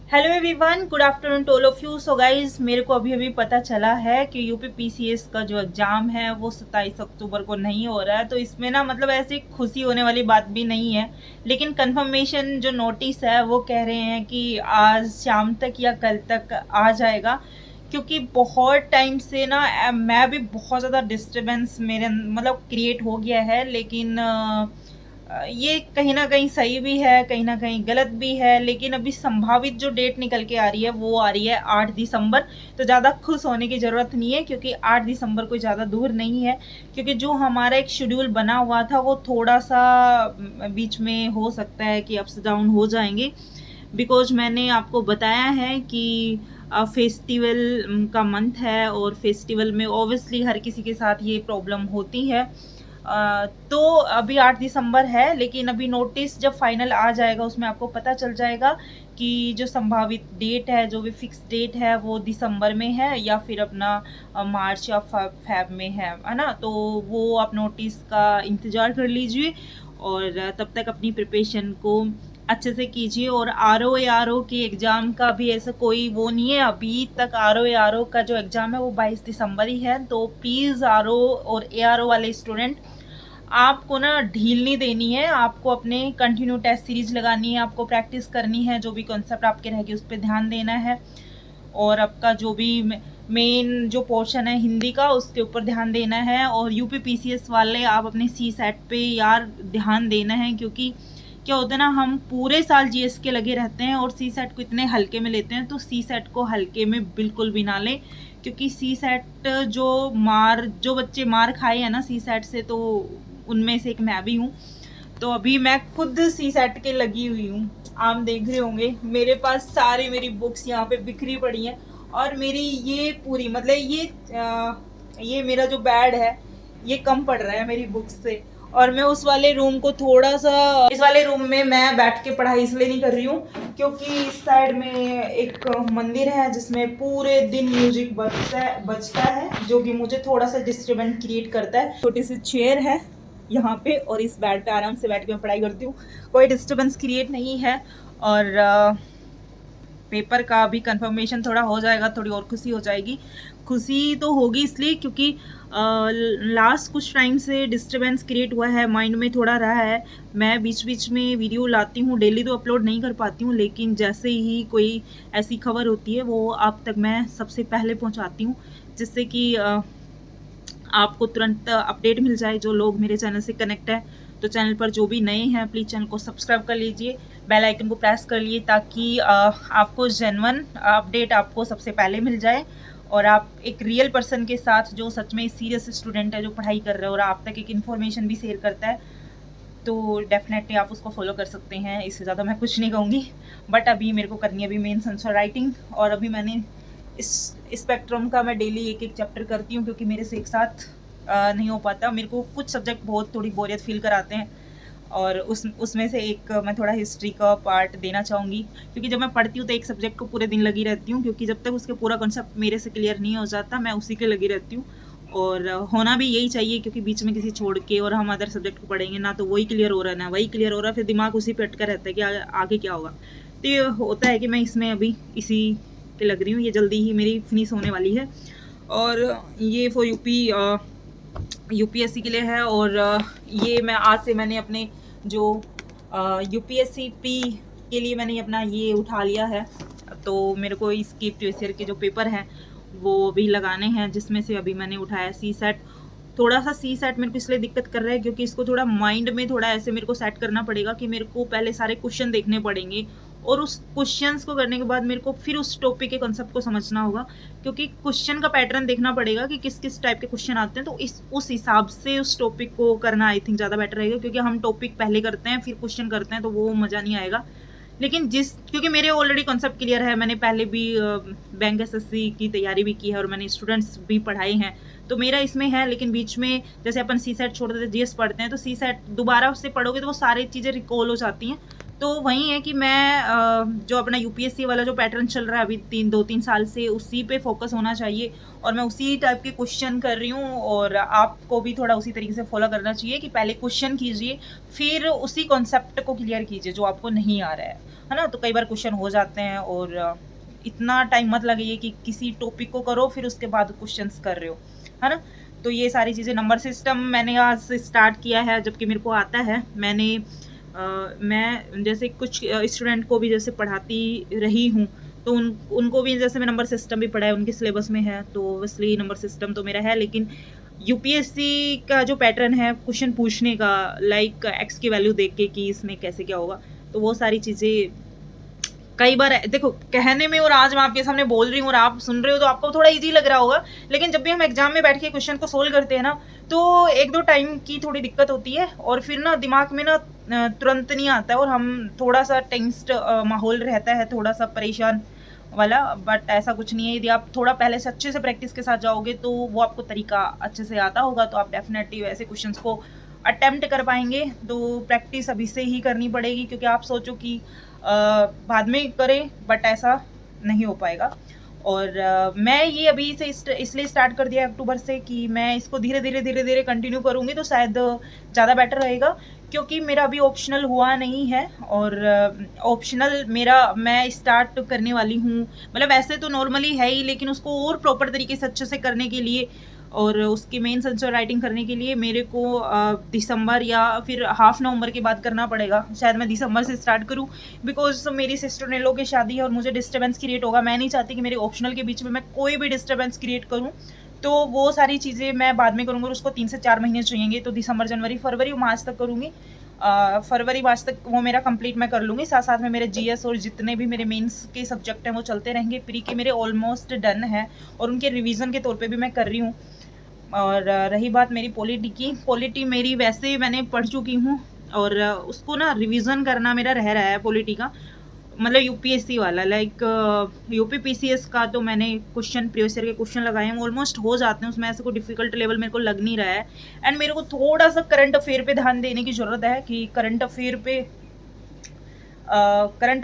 Hello everyone, good afternoon to all of you. So guys, मेरे को अभी अभी पता चला है कि यूपी पीसीएस का जो एग्ज़ाम है वो 27 अक्टूबर को नहीं हो रहा है। तो इसमें ना मतलब ऐसी खुशी होने वाली बात भी नहीं है, लेकिन कंफर्मेशन जो नोटिस है वो कह रहे हैं कि आज शाम तक या कल तक आ जाएगा। क्योंकि बहुत टाइम से ना मैं भी बहुत ज़्यादा डिस्टर्बेंस मेरे मतलब क्रिएट हो गया है, लेकिन ये कहीं ना कहीं सही भी है, कहीं ना कहीं गलत भी है। लेकिन अभी संभावित जो डेट निकल के आ रही है वो आ रही है 8 दिसंबर। तो ज़्यादा खुश होने की ज़रूरत नहीं है, क्योंकि 8 दिसंबर कोई ज़्यादा दूर नहीं है। क्योंकि जो हमारा एक शेड्यूल बना हुआ था वो थोड़ा सा बीच में हो सकता है कि अप्स डाउन हो जाएंगे। बिकॉज मैंने आपको बताया है कि फेस्टिवल का मंथ है, और फेस्टिवल में ऑब्वियसली हर किसी के साथ ये प्रॉब्लम होती है। तो अभी 8 दिसंबर है, लेकिन अभी नोटिस जब फाइनल आ जाएगा उसमें आपको पता चल जाएगा कि जो संभावित डेट है, जो भी फिक्स डेट है वो दिसंबर में है या फिर अपना मार्च या फैब में है ना। तो वो आप नोटिस का इंतज़ार कर लीजिए, और तब तक अपनी प्रिपरेशन को अच्छे से कीजिए। और आर ओ की एग्ज़ाम का भी ऐसा कोई वो नहीं है, अभी तक आर ओ का जो एग्ज़ाम है वो 22 दिसंबर ही है। तो प्लीज़ आर ओ और ए आर ओ वाले स्टूडेंट, आपको ना ढील नहीं देनी है, आपको अपने कंटिन्यू टेस्ट सीरीज लगानी है, आपको प्रैक्टिस करनी है, जो भी कॉन्सेप्ट आपके रहेंगे उस पर ध्यान देना है। और आपका जो भी मेन जो पोर्शन है हिंदी का उसके ऊपर ध्यान देना है। और यूपी पीसीएस वाले आप अपने सी सेट पे यार ध्यान देना है, क्योंकि क्या होता है ना, हम पूरे साल जीएस के लगे रहते हैं और सी सेट को इतने हल्के में लेते हैं। तो सी सेट को हल्के में बिल्कुल भी ना लें, क्योंकि सी सेट जो बच्चे मार खाए हैं ना सी सेट से, तो उनमें से एक मैं भी हूँ। तो अभी मैं खुद सी सेट के लगी हुई हूँ। आप देख रहे होंगे मेरे पास सारी मेरी बुक्स यहाँ पे बिखरी पड़ी हैं, और मेरी ये पूरी मतलब ये मेरा जो बेड है ये कम पड़ रहा है मेरी बुक्स से। और मैं उस वाले रूम को थोड़ा सा, इस वाले रूम में मैं बैठ के पढ़ाई इसलिए नहीं कर रही हूँ क्योंकि इस साइड में एक मंदिर है जिसमें पूरे दिन म्यूजिक बजता है, जो कि मुझे थोड़ा सा डिस्टर्बेंस क्रिएट करता है। छोटी सी चेयर है यहाँ पे, और इस बेड पे आराम से बैठ के मैं पढ़ाई करती हूँ, कोई डिस्टर्बेंस क्रिएट नहीं है। और पेपर का भी कंफर्मेशन थोड़ा हो जाएगा, थोड़ी और खुशी हो जाएगी। खुशी तो होगी इसलिए क्योंकि लास्ट कुछ टाइम से डिस्टर्बेंस क्रिएट हुआ है, माइंड में थोड़ा रहा है। मैं बीच बीच में वीडियो लाती हूँ, डेली तो अपलोड नहीं कर पाती हूँ, लेकिन जैसे ही कोई ऐसी खबर होती है वो आप तक मैं सबसे पहले पहुँचाती हूँ, जिससे कि आपको तुरंत अपडेट मिल जाए। जो लोग मेरे चैनल से कनेक्ट है, तो चैनल पर जो भी नए हैं प्लीज़ चैनल को सब्सक्राइब कर लीजिए, बेल आइकन को प्रेस कर लिए, ताकि आपको जेन्युइन अपडेट आपको सबसे पहले मिल जाए। और आप एक रियल पर्सन के साथ जो सच में सीरियस स्टूडेंट है, जो पढ़ाई कर रहे हो और आप तक एक इन्फॉर्मेशन भी शेयर करता है, तो डेफिनेटली आप उसको फॉलो कर सकते हैं। इससे ज़्यादा मैं कुछ नहीं कहूँगी। बट अभी मेरे को करनी है अभी मेन आंसर राइटिंग, और अभी मैंने इस स्पेक्ट्रम का मैं डेली एक एक चैप्टर करती हूँ, क्योंकि मेरे से एक साथ नहीं हो पाता। मेरे को कुछ सब्जेक्ट बहुत थोड़ी बोरियत फील कराते हैं, और उसमें से एक मैं थोड़ा हिस्ट्री का पार्ट देना चाहूँगी, क्योंकि जब मैं पढ़ती हूँ तो एक सब्जेक्ट को पूरे दिन लगी रहती हूँ, क्योंकि जब तक उसके पूरा कॉन्सेप्ट मेरे से क्लियर नहीं हो जाता मैं उसी के लगी रहती हूँ। और होना भी यही चाहिए, क्योंकि बीच में किसी छोड़ के और हम अदर सब्जेक्ट को पढ़ेंगे ना, तो वही क्लियर हो रहा है ना वही क्लियर हो रहा है, फिर दिमाग उसी पे अटका रहता है कि आगे क्या होगा। तो ये होता है कि मैं इसमें अभी इसी पे लग रही हूँ, ये जल्दी ही मेरी फिनिश होने वाली है। और ये फॉर यूपीएससी के लिए है। और ये मैं आज से मैंने अपने जो यूपीएससी पी के लिए मैंने अपना ये उठा लिया है। तो मेरे को इसके प्रीवियस ईयर के जो पेपर हैं वो भी लगाने हैं, जिसमें से अभी मैंने उठाया सी सेट। थोड़ा सा सी सेट मेरे को इसलिए दिक्कत कर रहा है क्योंकि इसको थोड़ा माइंड में थोड़ा ऐसे मेरे को सेट करना पड़ेगा कि मेरे को पहले सारे क्वेश्चन देखने पड़ेंगे, और उस क्वेश्चंस को करने के बाद मेरे को फिर उस टॉपिक के कॉन्सेप्ट को समझना होगा, क्योंकि क्वेश्चन का पैटर्न देखना पड़ेगा कि किस किस टाइप के क्वेश्चन आते हैं। तो उस हिसाब से उस टॉपिक को करना आई थिंक ज़्यादा बेटर रहेगा, क्योंकि हम टॉपिक पहले करते हैं फिर क्वेश्चन करते हैं तो वो मज़ा नहीं आएगा। लेकिन क्योंकि मेरे ऑलरेडी कॉन्सेप्ट क्लियर है, मैंने पहले भी बैंक एसएससी की तैयारी भी की है और मैंने स्टूडेंट्स भी पढ़ाए हैं, तो मेरा इसमें है। लेकिन बीच में जैसे अपन सी सेट छोड़ देते जीएस पढ़ते हैं, तो सी सेट दोबारा से पढ़ोगे तो वो सारी चीज़ें रिकॉल हो जाती हैं, तो वही है कि मैं जो अपना यूपीएससी वाला जो पैटर्न चल रहा है अभी 2-3 साल से, उसी पे फोकस होना चाहिए और मैं उसी टाइप के क्वेश्चन कर रही हूँ। और आपको भी थोड़ा उसी तरीके से फॉलो करना चाहिए कि पहले क्वेश्चन कीजिए, फिर उसी कॉन्सेप्ट को क्लियर कीजिए जो आपको नहीं आ रहा है ना। तो कई बार क्वेश्चन हो जाते हैं और इतना टाइम मत लगाइए कि किसी टॉपिक को करो फिर उसके बाद क्वेश्चंस कर रहे हो, है ना। तो ये सारी चीज़ें, नंबर सिस्टम मैंने आज से स्टार्ट किया है, जबकि मेरे को आता है। मैं जैसे कुछ स्टूडेंट को भी जैसे पढ़ाती रही हूँ, तो उनको भी जैसे मैं नंबर सिस्टम भी पढ़ा है, उनके सिलेबस में है, तो इसलिए नंबर सिस्टम तो मेरा है। लेकिन यूपीएससी का जो पैटर्न है क्वेश्चन पूछने का, लाइक एक्स की वैल्यू देख के कि इसमें कैसे क्या होगा, तो वो सारी चीज़ें कई बार देखो कहने में, और आज मैं आपके सामने बोल रही हूँ और आप सुन रहे हो तो आपको थोड़ा इजी लग रहा होगा, लेकिन जब भी हम एग्जाम में बैठ के क्वेश्चन को सोल्व करते हैं ना, तो 1-2 टाइम की थोड़ी दिक्कत होती है और फिर ना दिमाग में ना तुरंत नहीं आता है और हम थोड़ा सा टेंस्ड माहौल रहता है, थोड़ा सा परेशान वाला। बट ऐसा कुछ नहीं है, यदि आप थोड़ा पहले से अच्छे से प्रैक्टिस के साथ जाओगे तो वो आपको तरीका अच्छे से आता होगा, तो आप डेफिनेटली वैसे क्वेश्चंस को अटेम्प्ट कर पाएंगे। तो प्रैक्टिस अभी से ही करनी पड़ेगी, क्योंकि आप सोचो कि बाद में करें, बट ऐसा नहीं हो पाएगा। और मैं ये अभी से इसलिए स्टार्ट कर दिया अक्टूबर से कि मैं इसको धीरे धीरे कंटिन्यू करूँगी तो शायद ज़्यादा बेटर रहेगा, क्योंकि मेरा अभी ऑप्शनल हुआ नहीं है। और ऑप्शनल मेरा मैं स्टार्ट करने वाली हूँ, मतलब ऐसे तो नॉर्मली है ही, लेकिन उसको और प्रॉपर तरीके से अच्छे से करने के लिए और उसकी मेन आंसर राइटिंग करने के लिए मेरे को दिसंबर या फिर हाफ नवंबर के बाद करना पड़ेगा। शायद मैं दिसंबर से स्टार्ट करूं, बिकॉज मेरी सिस्टर ने लोग की शादी है और मुझे डिस्टर्बेंस क्रिएट होगा। मैं नहीं चाहती कि मेरे ऑप्शनल के बीच में मैं कोई भी डिस्टर्बेंस क्रिएट करूं, तो वो सारी चीज़ें मैं बाद में करूँगी और उसको 3 से 4 महीने चाहिए, तो दिसंबर, जनवरी, फरवरी, मार्च तक करूँगी। फरवरी मार्च तक वो मेरा कंप्लीट मैं कर लूँगी। साथ साथ में मेरे जीएस और जितने भी मेरे मेंस के सब्जेक्ट हैं वो चलते रहेंगे। प्री के मेरे ऑलमोस्ट डन है और उनके रिवीजन के तौर पे भी मैं कर रही हूँ। और रही बात मेरी पॉलिटी मेरी वैसे मैंने पढ़ चुकी हूँ और उसको ना रिवीजन करना मेरा रह रहा है पॉलिटी का, मतलब यूपीएससी वाला। लाइक यूपी पीसीएस का तो मैंने क्वेश्चन, प्रीवियस ईयर के क्वेश्चन लगाए हैं, ऑलमोस्ट हो जाते हैं, उसमें ऐसे कोई डिफिकल्ट लेवल मेरे को लग नहीं रहा है। एंड मेरे को थोड़ा सा करंट अफेयर पे ध्यान देने की ज़रूरत है कि करंट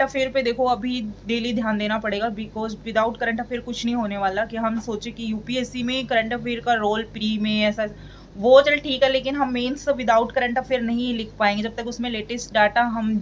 अफेयर पे देखो अभी डेली ध्यान देना पड़ेगा, बिकॉज विदाउट करंट अफेयर कुछ नहीं होने वाला। कि हम सोचे कि यूपीएससी में करंट अफेयर का रोल प्री में ऐसा, वो चल ठीक है, लेकिन हम मेंस विदाउट करंट अफेयर नहीं लिख पाएंगे जब तक उसमें लेटेस्ट डाटा हम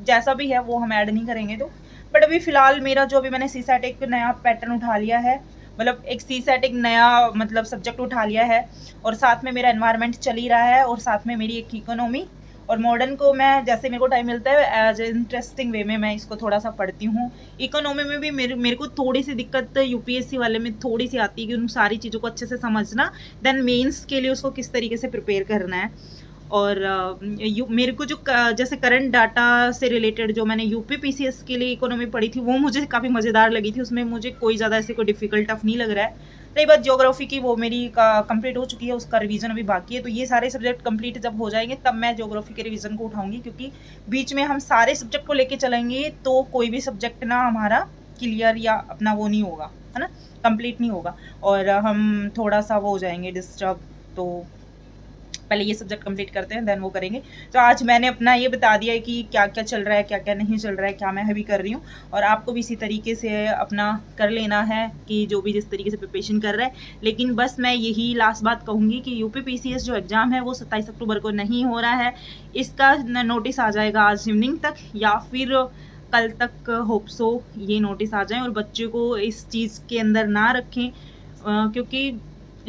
जैसा भी है वो हम ऐड नहीं करेंगे। तो बट अभी फिलहाल मेरा जो अभी मैंने सीसैट एक नया पैटर्न उठा लिया है, मतलब एक सीसैट एक नया मतलब सब्जेक्ट उठा लिया है, और साथ में मेरा एनवायरनमेंट चल ही रहा है, और साथ में मेरी एक इकोनॉमी और मॉडर्न को मैं जैसे मेरे को टाइम मिलता है एज इंटरेस्टिंग वे में मैं इसको थोड़ा सा पढ़ती हूँ। इकोनॉमी में भी मेरे को थोड़ी सी दिक्कत यूपीएससी वाले में थोड़ी सी आती है कि उन सारी चीज़ों को अच्छे से समझना, देन मेंस के लिए उसको किस तरीके से प्रिपेयर करना है। और मेरे को जो जैसे करंट डाटा से रिलेटेड जो मैंने यूपी पीसीएस के लिए इकोनॉमी पढ़ी थी वो मुझे काफ़ी मज़ेदार लगी थी, उसमें मुझे कोई ज़्यादा ऐसे कोई डिफिकल्ट टफ नहीं लग रहा है। रही बात ज्योग्राफी की, वो मेरी कंप्लीट हो चुकी है, उसका रिवीजन अभी बाकी है। तो ये सारे सब्जेक्ट कंप्लीट जब हो जाएंगे तब मैं ज्योग्राफी के रिवीजन को उठाऊंगी, क्योंकि बीच में हम सारे सब्जेक्ट को लेके चलेंगे तो कोई भी सब्जेक्ट ना हमारा क्लियर या अपना वो नहीं होगा, है ना, कंप्लीट नहीं होगा और हम थोड़ा सा वो हो जाएंगे डिस्टर्ब। तो पहले ये सब्जेक्ट कंप्लीट करते हैं, देन वो करेंगे। तो आज मैंने अपना ये बता दिया है कि क्या क्या चल रहा है, क्या क्या नहीं चल रहा है, क्या मैं अभी कर रही हूँ, और आपको भी इसी तरीके से अपना कर लेना है कि जो भी जिस तरीके से प्रिपरेशन कर रहा है। लेकिन बस मैं यही लास्ट बात कहूँगी कि यूपी पीसीएस जो एग्ज़ाम है वो 27 अक्टूबर को नहीं हो रहा है। इसका नोटिस आ जाएगा आज इवनिंग तक या फिर कल तक, होप सो ये नोटिस आ जाए। और बच्चे को इस चीज़ के अंदर ना रखें, क्योंकि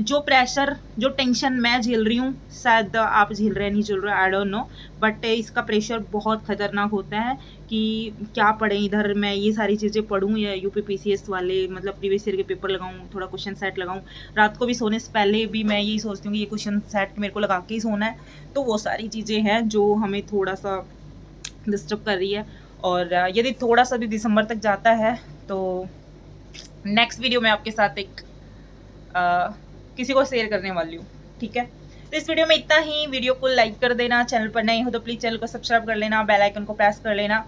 जो प्रेशर, जो टेंशन मैं झेल रही हूँ शायद आप झेल रहे नहीं झेल रहे, आई डोंट नो, बट इसका प्रेशर बहुत खतरनाक होता है कि क्या पढ़ें। इधर मैं ये सारी चीज़ें पढ़ूँ या यूपी पीसीएस वाले मतलब प्रीवियस ईयर के पेपर लगाऊँ, थोड़ा क्वेश्चन सेट लगाऊँ। रात को भी सोने से पहले भी मैं यही सोचती हूँ कि ये क्वेश्चन सेट मेरे को लगा के ही सोना है। तो वो सारी चीज़ें हैं जो हमें थोड़ा सा डिस्टर्ब कर रही है। और यदि थोड़ा सा भी दिसंबर तक जाता है तो नेक्स्ट वीडियो में आपके साथ एक किसी को शेयर करने वाली हूँ, ठीक है। तो इस वीडियो में इतना ही। वीडियो को लाइक कर देना, चैनल पर नए हो तो प्लीज़ चैनल को सब्सक्राइब कर लेना, बेल आइकन को प्रेस कर लेना।